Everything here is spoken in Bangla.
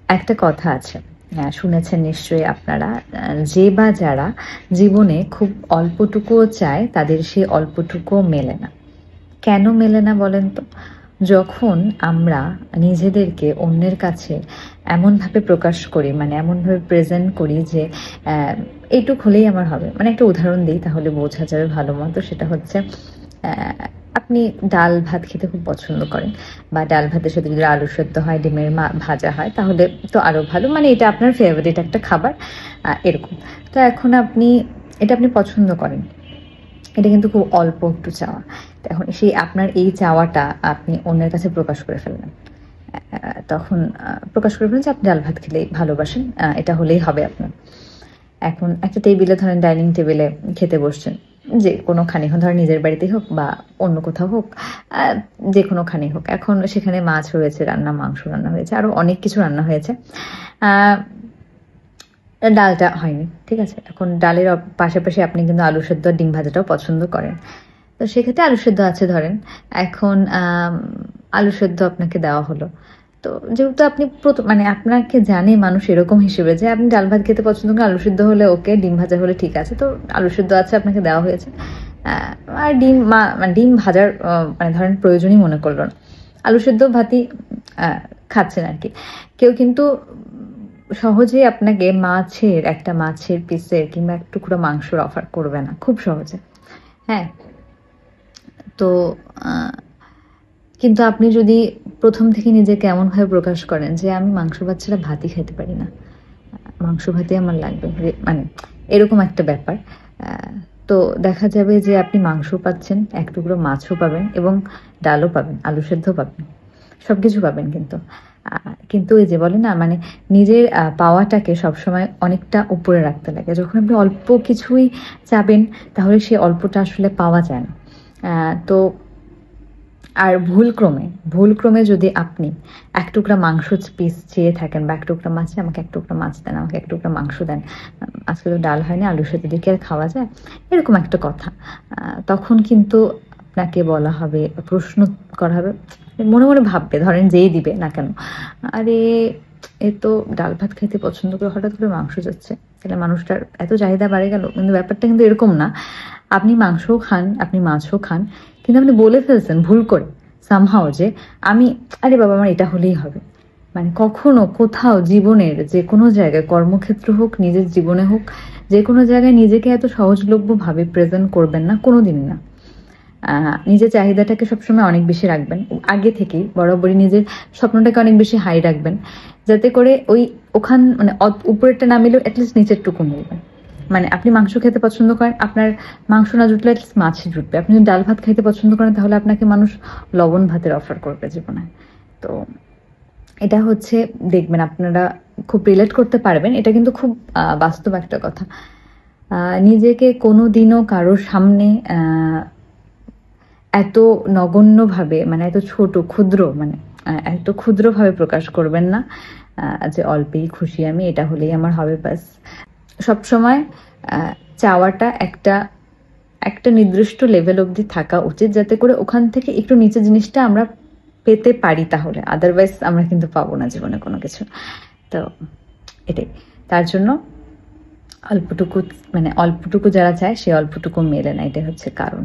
একটা কথা আছে, শুনেছেন নিশ্চয়ই আপনারা, যে বা যারা জীবনে খুব অল্পটুকুও চায় তাদের সেই অল্পটুকুও মেলে না। কেন মেলে না বলেন তো? যখন আমরা নিজেদেরকে অন্যের কাছে এমনভাবে প্রকাশ করি, মানে এমনভাবে প্রেজেন্ট করি যে এইটুক হলেই আমার হবে। মানে একটা উদাহরণ দিই তাহলে বোঝা যাবে ভালো মতো। সেটা হচ্ছে আপনি ডাল ভাত খেতে খুব পছন্দ করেন, বা ডাল ভাতের সাথে যদি আলু সেদ্ধ হয়, ডিমের ভাজা হয়, তাহলে তো আরও ভালো। মানে এটা আপনার ফেভারিট একটা খাবার, এরকম। তো এখন এটা আপনি পছন্দ করেন, এটা কিন্তু খুব অল্প একটু চাওয়া। তো এখন সেই আপনার এই চাওয়াটা আপনি অন্যের কাছে প্রকাশ করে ফেললেন। তখন প্রকাশ করে ফেললেন যে আপনি ডাল ভাত খেলেই ভালোবাসেন, এটা হলেই হবে আপনার। এখন একটা টেবিলে, ধরেন ডাইনিং টেবিলে খেতে বসছেন, যে কোনোখানে হোক, ধরেন নিজের বাড়িতেই হোক বা অন্য কোথাও হোক, যে কোনোখানেই হোক। এখন সেখানে মাছ হয়েছে রান্না, মাংস রান্না হয়েছে, আরও অনেক কিছু রান্না হয়েছে। ডালটা হয়নি, ঠিক আছে। এখন ডালের পাশাপাশি আপনি কিন্তু আলু সেদ্ধ আর ডিম ভাজাটাও পছন্দ করেন। তো সেক্ষেত্রে আলু সেদ্ধ আছে ধরেন। এখন আলু সেদ্ধ আপনাকে দেওয়া হলো। তো যেহেতু আপনি মানে আপনাকে জানে মানুষ এরকম হিসেবে যে আপনি ডাল ভাত খেতে পছন্দ করেন, আলু সিদ্ধ হলে ওকে, ডিম ভাজা হলে ঠিক আছে। তো আলু সিদ্ধ আছে, আপনাকে দেওয়া হয়েছে। আর মানে ডিম ভাজার মানে ধরেন প্রয়োজনই মনে করলো না, আলু সিদ্ধ ভাতই খাচ্ছেন আর কি। কেউ কিন্তু সহজেই আপনাকে একটা মাছের পিসের কিংবা এক টুকরো মাংসর অফার করবে না, খুব সহজে। হ্যাঁ। তো কিন্তু আপনি যদি প্রথম থেকে নিজেকে এমনভাবে প্রকাশ করেন যে আমি মাংস ভাত ছাড়া ভাতই খেতে পারি না, মাংস ভাতই আমার লাগবে, মানে এরকম একটা ব্যাপার, তো দেখা যাবে যে আপনি মাংস পাচ্ছেন, এক টুকরো মাছও পাবেন, এবং ডালও পাবেন, আলু সেদ্ধ পাবেন, সব কিছু পাবেন। কিন্তু এই যে বলে না, মানে নিজের পাওয়াটাকে সবসময় অনেকটা উপরে রাখতে লাগে। যখন আপনি অল্প কিছুই চাবেন, তাহলে সেই অল্পটা আসলে পাওয়া যায় না। তো আর ভুলক্রমে যদি আপনি এক টুকরা মাংস পিস চেয়ে থাকেন, বা এক টুকরা মাছ, আমাকে এক টুকরা মাছ দেন, আমাকে এক টুকরা মাংস দেন, আজকে তো ডাল হয়নি, আলুর সাথে দিয়ে কি আর খাওয়া যায়, এরকম একটা কথা, তখন কিন্তু আপনাকে বলা হবে, প্রশ্ন করা হবে, মনে মনে ভাববে, ধরেন যেই দিবে না কেন, আরে এ তো ডাল ভাত খেতে পছন্দ করে হঠাৎ করে মাংস যাচ্ছে, তাহলে মানুষটার এত চাহিদা বাড়ে গেল। কিন্তু ব্যাপারটা কিন্তু এরকম না। আপনি মাংসও খান, আপনি মাছও খান, কিন্তু আপনি বলে ফেলছেন ভুল করে সামহাও যে আমি, আরে বাবা আমার এটা হলেই হবে। মানে কখনো কোথাও জীবনের যে কোনো জায়গায়, কর্মক্ষেত্র হোক, নিজের জীবনে হোক, যে কোনো জায়গায় নিজেকে এত সহজলভ্যভাবে প্রেজেন্ট করবেন না, কোনো দিনই না। নিজের চাহিদাটাকে সবসময় অনেক বেশি রাখবেন, আগে থেকেই বরাবরই নিজের স্বপ্নটাকে অনেক বেশি হাই রাখবেন, যাতে করে মানে উপরেরটা না মিলেও অ্যাটলিস্ট নিচেরটুকু মিলবে। মানে আপনি মাংস খেতে পছন্দ করেন, আপনার মাংস না জুটলে অ্যাটলিস্ট মাছ জুটবে। আপনি যদি ডাল ভাত খাইতে পছন্দ করেন, তাহলে আপনাকে মানুষ লবণ ভাতের অফার করবে জীবনে। তো এটা হচ্ছে, দেখবেন আপনারা খুব রিলেট করতে পারবেন। এটা কিন্তু খুব বাস্তব একটা কথা। নিজেকে কোনো দিনও কারোর সামনে এত নগণ্যভাবে, মানে এত ছোট ক্ষুদ্র, মানে এত ক্ষুদ্রভাবে প্রকাশ করবেন না যে অল্পেই খুশি আমি, এটা হলেই আমার হবে ব্যাস। সবসময় চাওয়াটা একটা একটা নির্দিষ্ট লেভেল অবধি থাকা উচিত, যাতে করে ওখান থেকে একটু নিচে জিনিসটা আমরা পেতে পারি, তাহলে আদারওয়াইজ আমরা কিন্তু পাবো না জীবনে কোনো কিছু। তো এটাই, তার জন্য অল্পটুকু, মানে অল্পটুকু যারা চায় সে অল্পটুকু মেলে না, এটাই হচ্ছে কারণ।